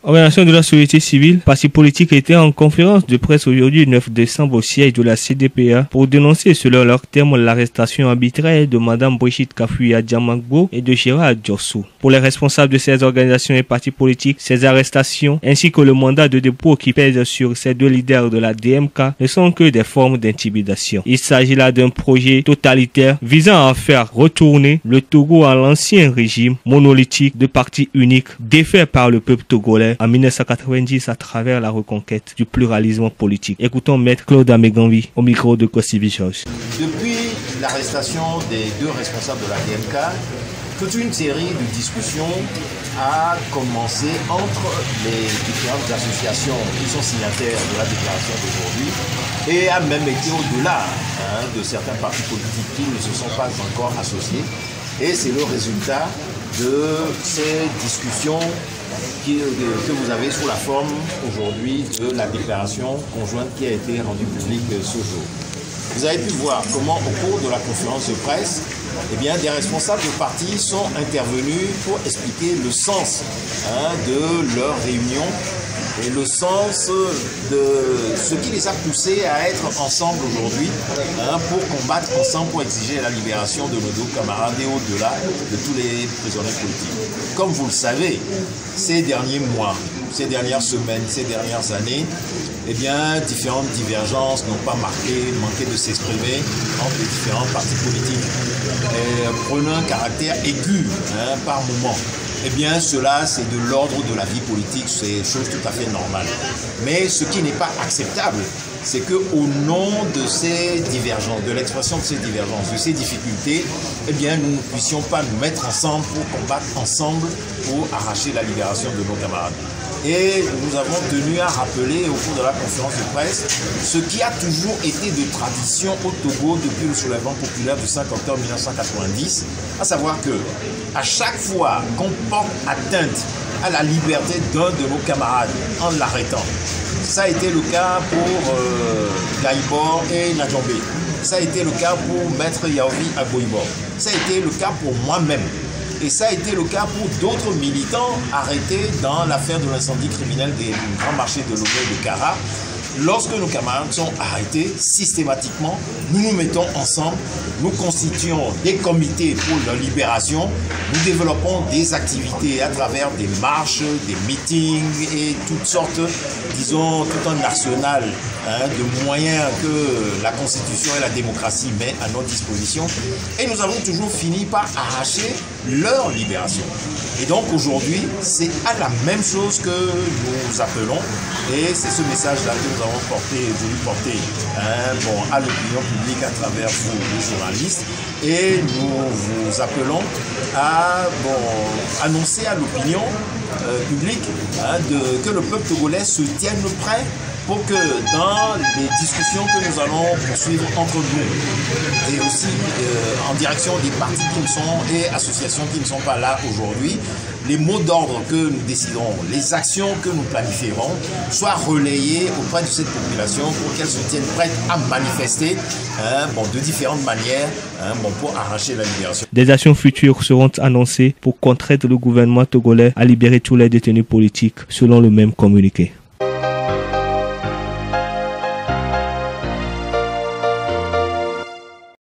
Organisation de la société civile, parti politique était en conférence de presse aujourd'hui 9 décembre au siège de la CDPA pour dénoncer selon leur terme l'arrestation arbitraire de Madame Brigitte Kafuya Diamagbo et de Gérard Diossou. Pour les responsables de ces organisations et partis politiques, ces arrestations ainsi que le mandat de dépôt qui pèse sur ces deux leaders de la DMK ne sont que des formes d'intimidation. Il s'agit là d'un projet totalitaire visant à faire retourner le Togo à l'ancien régime monolithique de parti unique défait par le peuple togolais en 1990 à travers la reconquête du pluralisme politique. Écoutons Maître Claude Ameganvi au micro de Kossivi Georges. Depuis l'arrestation des deux responsables de la DMK, toute une série de discussions a commencé entre les différentes associations qui sont signataires de la déclaration d'aujourd'hui et a même été au-delà de certains partis politiques qui ne se sont pas encore associés. Et c'est le résultat de ces discussions que vous avez sous la forme aujourd'hui de la déclaration conjointe qui a été rendue publique ce jour. Vous avez pu voir comment au cours de la conférence de presse, des responsables de partis sont intervenus pour expliquer le sens de leur réunion et le sens de ce qui les a poussés à être ensemble aujourd'hui pour combattre ensemble, pour exiger la libération de nos deux camarades et au-delà de tous les prisonniers politiques. Comme vous le savez, ces derniers mois, ces dernières semaines, ces dernières années, différentes divergences n'ont pas manqué de s'exprimer entre les différents partis politiques, prenant un caractère aigu par moment. Cela, c'est de l'ordre de la vie politique, c'est chose tout à fait normale. Mais ce qui n'est pas acceptable, c'est qu'au nom de ces divergences, de l'expression de ces divergences, de ces difficultés, nous ne puissions pas nous mettre ensemble pour combattre ensemble, pour arracher la libération de nos camarades. Et nous avons tenu à rappeler au cours de la conférence de presse ce qui a toujours été de tradition au Togo depuis le soulèvement populaire du 5 octobre 1990, à savoir que à chaque fois qu'on porte atteinte à la liberté d'un de nos camarades en l'arrêtant, ça a été le cas pour Gaïbor et Nadjambé, ça a été le cas pour Maître Yaovi Agboibor, ça a été le cas pour moi-même. Et ça a été le cas pour d'autres militants arrêtés dans l'affaire de l'incendie criminel des grands marchés de Lomé et de Kara. Lorsque nos camarades sont arrêtés, systématiquement, nous nous mettons ensemble, nous constituons des comités pour leur libération, nous développons des activités à travers des marches, des meetings et toutes sortes, disons, tout un arsenal de moyens que la Constitution et la démocratie mettent à notre disposition. Et nous avons toujours fini par arracher leur libération. Et donc aujourd'hui, c'est à la même chose que nous appelons, et c'est ce message-là que nous avons voulu porter à l'opinion publique à travers vous, les journalistes, et nous vous appelons à annoncer à l'opinion publique que le peuple togolais se tienne prêt pour que dans les discussions que nous allons poursuivre entre nous et aussi en direction des partis qui ne sont et associations qui ne sont pas là aujourd'hui, les mots d'ordre que nous déciderons, les actions que nous planifierons soient relayées auprès de cette population pour qu'elle se tienne prête à manifester de différentes manières pour arracher la libération. Des actions futures seront annoncées pour contraindre le gouvernement togolais à libérer tous les détenus politiques selon le même communiqué.